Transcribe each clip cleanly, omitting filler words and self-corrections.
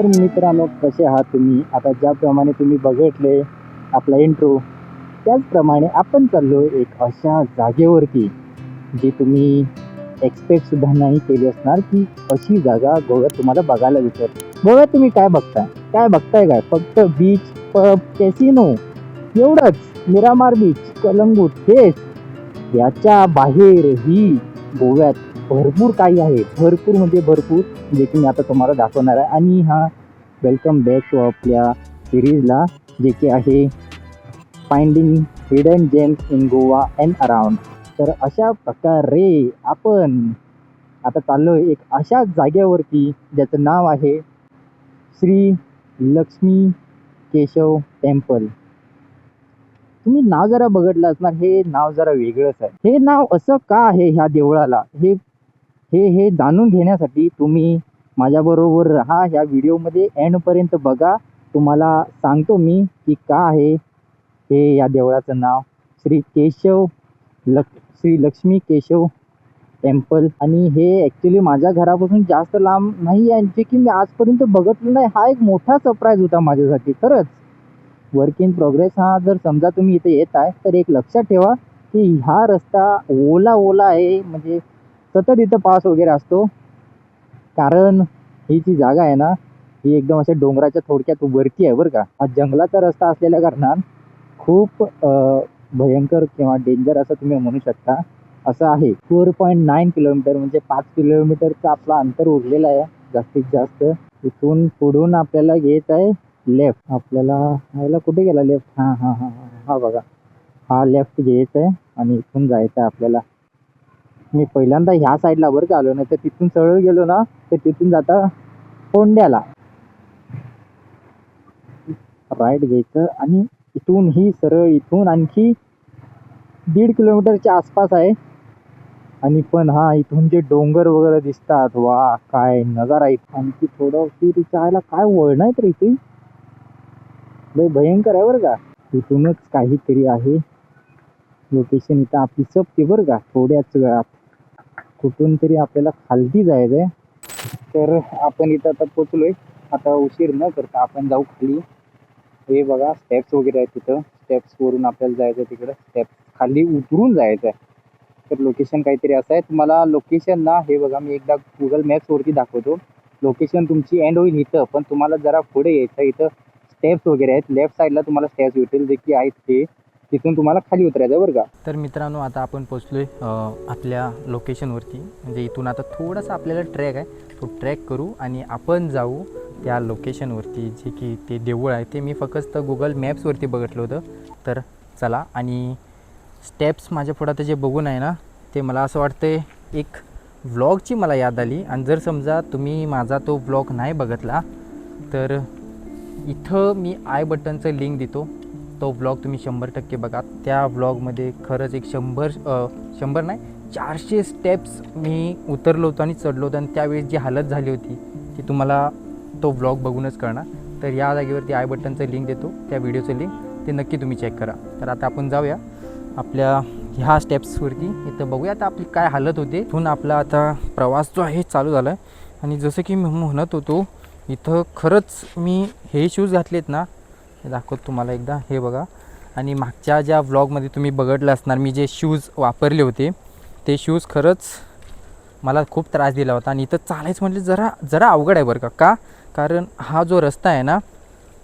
तर मित्रांनो, कसे आहात तुम्ही? आता ज्याप्रमाणे तुम्ही बघितले आपला इंट्रो, त्याचप्रमाणे आपण चाललो एक अशा जागेवरती जी तुम्ही एक्सपेक्टसुद्धा नाही केली असणार की अशी जागा गोव्यात तुम्हाला बघायला भेटेल. गोव्यात तुम्ही काय बघताय? काय फक्त बीच, पब, कॅसिनो एवढंच? मिरामार बीच, कलंगूट हेच? याच्या बाहेर ही गोव्यात भरपूर काही आहे. भरपूर म्हणजे भरपूर, जे की मी आता तुम्हाला दाखवणार आहे. आणि हा वेलकम बॅक टू आपल्या सिरीजला, जे की आहे finding hidden gems in Goa and around. तर अशा प्रकारे आपण आता चाललो एक अशा जागेवरती ज्याचं नाव आहे श्री लक्ष्मी केशव टेम्पल. तुम्ही नाव जरा बघितलं असणार, हे नाव जरा वेगळंच आहे. हे नाव असं का आहे ह्या देवळाला, हे हे हे जाणून घेण्यासाठी तुम्ही माझ्याबरोबर राहा. ह्या व्हिडिओमध्ये एंडपर्यंत बघा. तुम्हाला सांगतो मी की का आहे हे या देवळाचं नाव श्री लक्ष्मी केशव टेम्पल. आणि हे ॲक्च्युली माझ्या घरापासून जास्त लांब नाही आहे, जे की मी आजपर्यंत बघितलं नाही. हा एक मोठा सरप्राईज होता माझ्यासाठी खरंच. Work in progress. हा जर समजा तुम्ही इथे येत आहे तर एक लक्षात ठेवा की हा रस्ता ओला आहे, म्हणजे सतत इथं पाऊस वगैरे असतो. कारण ही जी जागा आहे ना, ही एकदम अशा डोंगराच्या थोडक्यात वरती आहे बरं का. हा जंगलाचा रस्ता असलेल्या कारणानं खूप भयंकर किंवा डेंजर असं तुम्ही म्हणू शकता असं आहे. 4.9 किलोमीटर म्हणजे 5 किलोमीटरचा आपला अंतर उरलेला आहे जास्तीत जास्त. इथून पुढून आपल्याला घेत आहे लेफ्ट. आपल्याला ह्याला कुठे गेला लेफ्ट? हा बघा, हा लेफ्ट घ्यायचा आहे आणि इथून जायचं आहे आपल्याला. मी पहिल्यांदा ह्या साईडला बरं का आलो, नाही तर तिथून सरळ गेलो ना तर तिथून जाता फोंड्याला. राईट घ्यायचं आणि इथून ही सरळ इथून आणखी 1.5 किलोमीटरच्या आसपास आहे. आणि पण हा इथून जे डोंगर वगैरे दिसतात, वा काय नजारा आहे. आणखी थोडं चायला काय वळण आहे तर इथे लय भयंकर आहे बरं का. इथूनच काहीतरी आहे लोकेशन. इथं आपली सपते बरं का थोड्याच वेळात. कुठून तरी आपल्याला खालती जायचं आहे. तर आपण इथं आता पोचलोय. आता उशीर न करता आपण जाऊ खाली. हे बघा स्टेप्स वगैरे आहेत तिथं. स्टेप्सवरून आपल्याला जायचं आहे तिकडं. स्टेप्स खाली उतरून जायचं आहे. तर लोकेशन काहीतरी असं आहे. तुम्हाला लोकेशन ना, हे बघा मी एकदा गुगल मॅप्सवरती दाखवतो. लोकेशन तुमची एंड होईल इथं, पण तुम्हाला जरा पुढे यायचं. इथं स्टेप्स वगैरे आहेत. लेफ्ट साईडला तुम्हाला स्टेप्स भेटेल जे की आहेत ते. तिथून तुम्हाला खाली उतरायचं बरं का. तर मित्रांनो, आता आपण पोचलोय आपल्या लोकेशनवरती. म्हणजे इथून आता थोडासा आपल्याला ट्रॅक आहे, तो ट्रॅक करू आणि आपण जाऊ त्या लोकेशनवरती, जे की ते देऊळ आहे. ते मी फक्त गुगल मॅप्सवरती बघितलं होतं. तर चला. आणि स्टेप्स माझ्या पुढं आता जे बघून आहे ना, ते मला असं वाटतं एक व्लॉगची मला याद आली. आणि जर समजा तुम्ही माझा तो व्लॉग नाही बघितला तर इथं मी आय बटनचं लिंक देतो. तो व्लॉग तुम्ही 100% बघा. त्या व्लॉगमध्ये खरंच एक 100 नाही 400 स्टेप्स मी उतरलो होतो आणि चढलो होतो. आणि त्यावेळेस जी हालत झाली होती ती तुम्हाला तो व्लॉग बघूनच कळणार. तर या जागेवरती आय बटनचं लिंक देतो, त्या व्हिडिओचं लिंक, ते नक्की तुम्ही चेक करा. तर आता आपण जाऊया आपल्या ह्या स्टेप्सवरती. इथं बघूया आता आपली काय हालत होते. इथून आपला आता प्रवास जो आहे चालू झाला आहे. आणि जसं की मी म्हणत होतो, इथं खरंच मी हे शूज घातलेत ना, हे दाखवतो तुम्हाला एकदा. हे बघा. आणि मागच्या ज्या व्लॉगमध्ये तुम्ही बघितलं असणार मी जे शूज वापरले होते, ते शूज खरंच मला खूप त्रास दिला होता. आणि इथं चालायचं म्हटलं जरा अवघड आहे बरं का. कारण हा जो रस्ता आहे ना,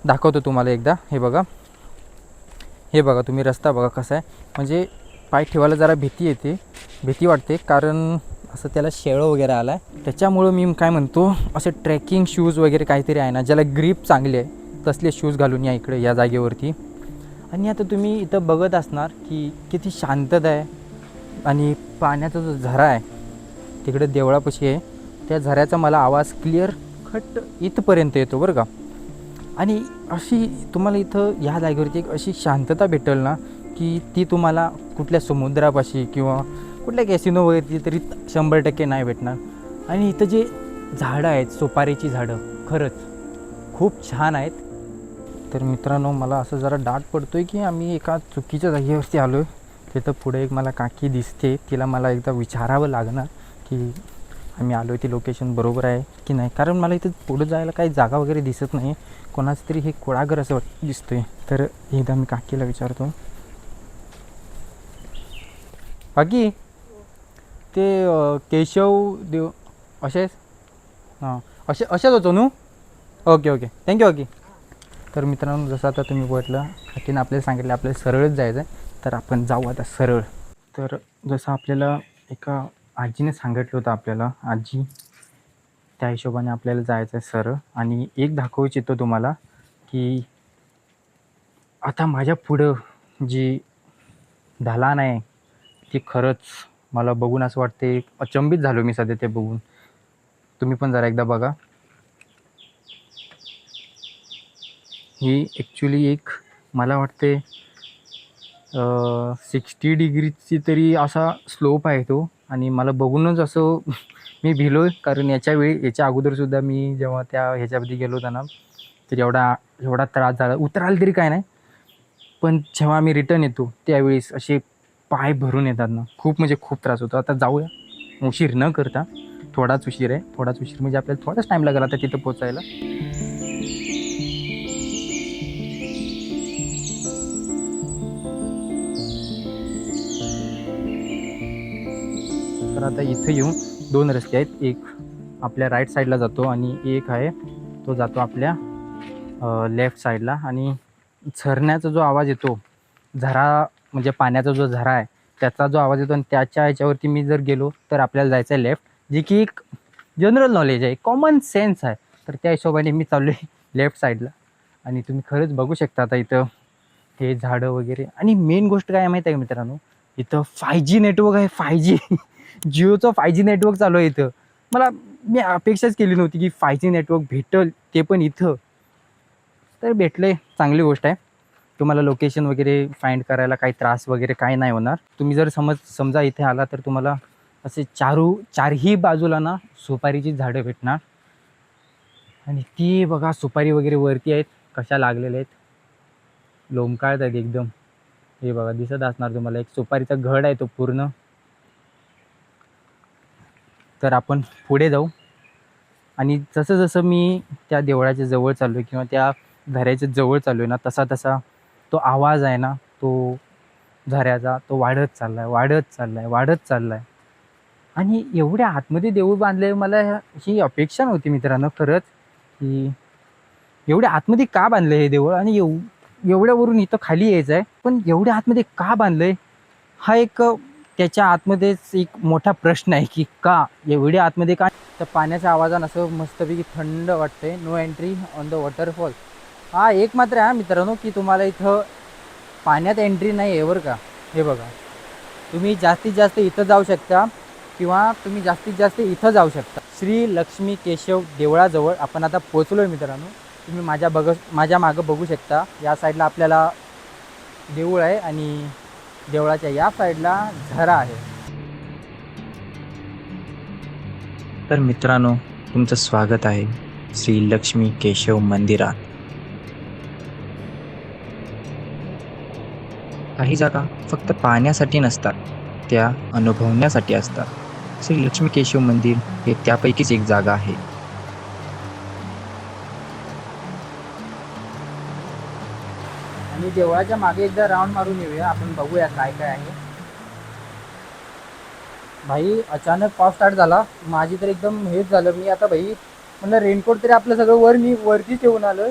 दाखवतो तुम्हाला एकदा. हे बघा तुम्ही रस्ता बघा कसा आहे. म्हणजे पाय ठेवायला जरा भीती वाटते. कारण असं त्याला शेळं वगैरे आलं आहे. त्याच्यामुळं मी काय म्हणतो, असे ट्रेकिंग शूज वगैरे काहीतरी आहे ना, ज्याला ग्रीप चांगली आहे, तसले शूज घालून या इकडे या जागेवरती. आणि आता तुम्ही इथं बघत असणार की किती शांतता आहे. आणि पाण्याचा जो झरा आहे तिकडे देवळापाशी आहे, त्या झऱ्याचा मला आवाज क्लिअर खट इथपर्यंत येतो बरं का. आणि अशी तुम्हाला इथं ह्या जागेवरती एक अशी शांतता भेटेल ना, की ती तुम्हाला कुठल्या समुद्रापाशी किंवा कुठल्या कॅसिनो वगैरे तरी 100% नाही भेटणार. आणि इथं जे झाडं आहेत, सुपारीची झाडं, खरंच खूप छान आहेत. तर मित्रांनो, मला असं जरा डाट पडतो आहे की आम्ही एका चुकीच्या जागेवरती आलो आहे. तिथं पुढे एक मला काकी दिसते, तिला मला एकदा विचारावं लागणार की आम्ही आलो ती लोकेशन बरोबर आहे की नाही, कारण मला इथं पुढं जायला काही जागा वगैरे दिसत नाही. कोणाचं तरी हे कुळागर असं दिसतोय. तर एकदा मी काकीला विचारतो. काकी ते केशव देव असेच हां असेच होतो नू. ओके ओके थँक्यू काकी. तर मित्रांनो जसं आता तुम्ही म्हटलं काकीनं आपल्याला सांगितलं आपल्याला सरळच जायचं आहे, तर आपण जाऊ आता सरळ. तर जसं आपल्याला एका आजीने सांगितलं होतं आपल्याला, आजी त्या हिशोबाने आपल्याला जायचं आहे सरळ. आणि एक दाखवू इच्छितो तुम्हाला की आता माझ्या पुढं जी ढलान आहे ती खरंच मला बघून असं वाटते, अचंबित झालो मी सध्या ते बघून. तुम्ही पण जरा एकदा बघा. ही ॲक्च्युली एक मला वाटते 60 डिग्रीची तरी असा स्लोप आहे तो. आणि मला बघूनच असं मी भिलो आहे, कारण याच्या अगोदरसुद्धा मी जेव्हा त्या ह्याच्यामध्ये गेलो होतो ना, तर एवढा त्रास झाला. उतरायला तरी काय नाही, पण जेव्हा आम्ही रिटर्न येतो त्यावेळेस असे पाय भरून येतात ना, खूप म्हणजे खूप त्रास होतो. आता जाऊया उशीर न करता. थोडाच उशीर आहे, थोडाच उशीर म्हणजे आपल्याला थोडाच टाईम लागला आता तिथं पोचायला. तर आता इथं येऊन 2 रस्ते आहेत. एक आपल्या राईट साईडला जातो आणि एक आहे तो जातो आपल्या लेफ्ट साईडला. आणि झरण्याचा जो आवाज येतो, झरा म्हणजे पाण्याचा जो झरा आहे त्याचा जो आवाज येतो, आणि त्याच्या ह्याच्यावरती मी जर गेलो तर आपल्याला जायचं आहे लेफ्ट, जे की एक जनरल नॉलेज आहे, कॉमन सेन्स आहे. तर त्या हिशोबाने मी चाललो आहे लेफ्ट साईडला. आणि तुम्ही खरंच बघू शकता आता इथं हे झाडं वगैरे. आणि मेन गोष्ट काय माहीत आहे का मित्रांनो, इथं 5G नेटवर्क आहे. 5G जिओचं 5G नेटवर्क चालू आहे इथं. मी अपेक्षाच केली नव्हती की 5G नेटवर्क भेटल, ते पण इथं. तर भेटले, चांगली गोष्ट आहे. तुम्हाला लोकेशन वगैरे फाइंड करायला काही त्रास वगैरे काही नाही होणार. तुम्ही जर समजा इथे आला तर तुम्हाला असे चारही बाजूला ना सुपारीची झाडं भेटणार. आणि ती बघा सुपारी वगैरे वरती आहेत, कशा लागलेल्या आहेत, लोंबकाळत आहेत एकदम. हे बघा दिसत असणार तुम्हाला, एक सुपारीचा घड आहे तो पूर्ण. तर आपण पुढे जाऊ. आणि जसं जसं मी त्या देवळाच्या जवळ चाललो आहे किंवा त्या झऱ्याच्या जवळ चाललो आहे ना, तसा तसा तो आवाज आहे ना, तो झऱ्याचा तो वाढत चालला आहे, वाढत चालला आहे, वाढत चालला आहे. आणि एवढ्या आतमध्ये देऊळ बांधले, मला ही अपेक्षा नव्हती मित्रांनो खरंच, की एवढ्या आतमध्ये का बांधलं हे देऊळ. आणि एवढ्यावरून इथं खाली यायचं आहे, पण एवढ्या आतमध्ये का बांधलंय, हा एक त्याच्या आतमध्येच एक मोठा प्रश्न आहे की का एवढ्या आतमध्ये का. तर पाण्याच्या आवाजानं असं मस्तपैकी थंड वाटते. No entry on the waterfall. हा एक मात्र आहे मित्रांनो की तुम्हाला इथं पाण्यात एंट्री नाही आहे बरं का. हे बघा, तुम्ही जास्तीत जास्त इथं जाऊ शकता किंवा तुम्ही जास्तीत जास्त इथं जाऊ शकता. श्री लक्ष्मी केशव देवळाजवळ आपण आता पोचलो आहे मित्रांनो. तुम्ही माझ्या मागं बघू शकता, या साईडला आपल्याला देऊळ आहे आणि देवळाच्या या साईडला झरा आहे. तर मित्रांनो, तुमचं स्वागत आहे श्री लक्ष्मी केशव मंदिरात. काही जागा फक्त पाहण्यासाठी नसतात, त्या अनुभवण्यासाठी असतात. श्री लक्ष्मी केशव मंदिर हे त्यापैकीच एक जागा आहे. आणि देवळाच्या मागे एकदा राऊंड मारून येऊया, आपण बघूया काय काय आहे. भाई अचानक पाऊस स्टार्ट झाला, माझी तर एकदम हेच झालं. मी आता भाई म्हणलं रेनकोट तरी आपलं सगळं मी वरतीच ठेवून आलो.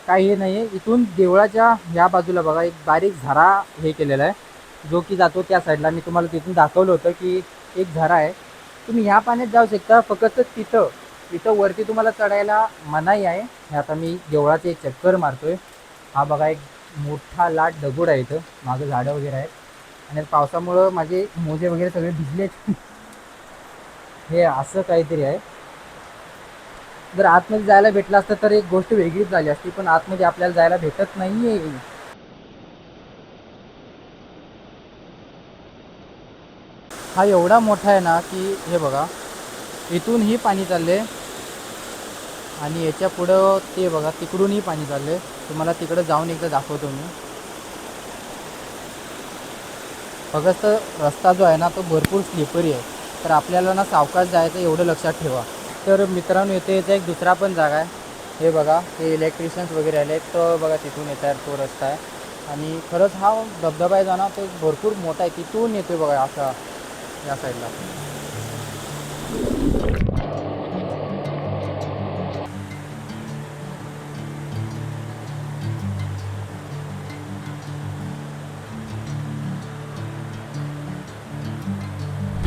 काही हे नाही आहे. इथून देवळाच्या या बाजूला बघा एक बारीक झरा हे केलेला आहे, जो की जातो त्या साईडला. मी तुम्हाला तिथून दाखवलं होतं की एक झरा आहे, तुम्ही ह्या पाण्यात जाऊ शकता. फक्त तिथं वरती तुम्हाला चढायला मनाई आहे. हे आता मी देवळाचे एक चक्कर मारतोय. हा बघा एक मोठा लाट दगड आहे, इथं मागं झाडं वगैरे आहेत. आणि पावसामुळं माझे मोजे वगैरे सगळे भिजलेत. हे असं काहीतरी आहे. जर आतमध्ये जायला भेटलं असतं तर एक गोष्ट वेगळीच झाली असती, पण आतमध्ये आपल्याला जायला भेटत नाहीये. हा एवढा मोठा आहे ना की हे बघा, इथूनही पाणी चालले आणि याच्या पुढं ते बघा तिकडूनही पाणी चालले. तुम्हाला तिकडं जाऊन एकदा दाखवतो मी. फक्त रस्ता जो आहे ना तो भरपूर स्लिपरी आहे. तर आपल्याला ना सावकाश जायचं एवढं लक्षात ठेवा. तर मित्रांनो इथे याचा एक दुसरा पण जागा आहे. हे बघा ते इलेक्ट्रिशियन्स वगैरे आले तर बघा तिथून येत आहे तो रस्ता आहे. आणि खरंच हा धबधबा आहे जाणार तो भरपूर मोठा आहे. तिथून येतो बघा असा या साईडला.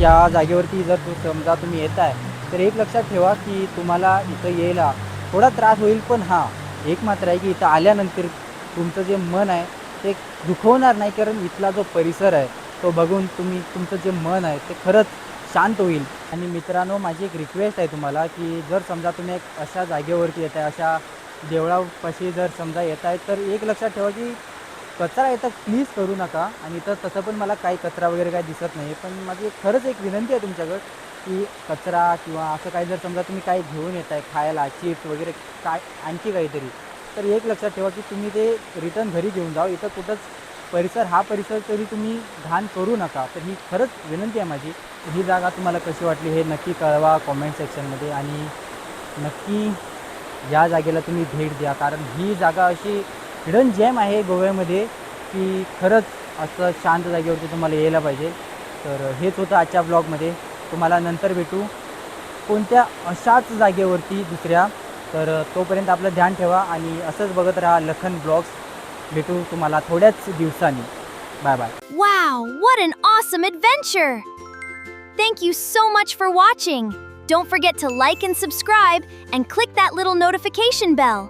या जागेवरती जर समजा तुम्ही येत आहे तर एक लक्षात ठेवा की तुम्हाला इथं यायला थोडा त्रास होईल, पण हां एक मात्र आहे की इथं आल्यानंतर तुमचं जे मन आहे ते दुखवणार नाही, कारण इथला जो परिसर आहे तो बघून तुमचं जे मन आहे ते खरंच शांत होईल. आणि मित्रांनो माझी एक रिक्वेस्ट आहे तुम्हाला की जर समजा तुम्ही एक अशा जागेवरती येत आहे, अशा देवळापाशी जर समजा येत आहे, तर एक लक्षात ठेवा की कचरा इथं प्लीज करू नका. आणि इथं तसं पण मला काही कचरा वगैरे काही दिसत नाही, पण माझी खरंच एक विनंती आहे तुमच्याकडं की कचरा किंवा असं काही जर समजा तुम्ही काही घेऊन येत आहे खायला चिप्स वगैरे काय आणखी काहीतरी, तर एक लक्षात ठेवा की तुम्ही ते रिटर्न घरी घेऊन जावं. इथं कुठंच हा परिसर तरी तुम्ही घाण करू नका. तर ही खरंच विनंती आहे माझी. ही जागा तुम्हाला कशी वाटली हे नक्की कळवा कॉमेंट सेक्शनमध्ये. आणि नक्की या जागेला तुम्ही भेट द्या, कारण ही जागा अशी हिडन जेम आहे गोव्यामध्ये की खरंच असं शांत जागेवरती तुम्हाला यायला पाहिजे. तर हेच होतं आजच्या ब्लॉगमध्ये. तुम्हाला नंतर भेटू कोणत्या अशाच जागेवरती दुसऱ्या. तर तोपर्यंत आपलं ध्यान ठेवा आणि असंच बघत राहा लखन ब्लॉग्स. भेटू तुम्हाला थोड्याच दिवसांनी. Bye bye. Wow, what an awesome adventure! Thank you so much for watching. Don't forget to like and subscribe and click that little notification bell.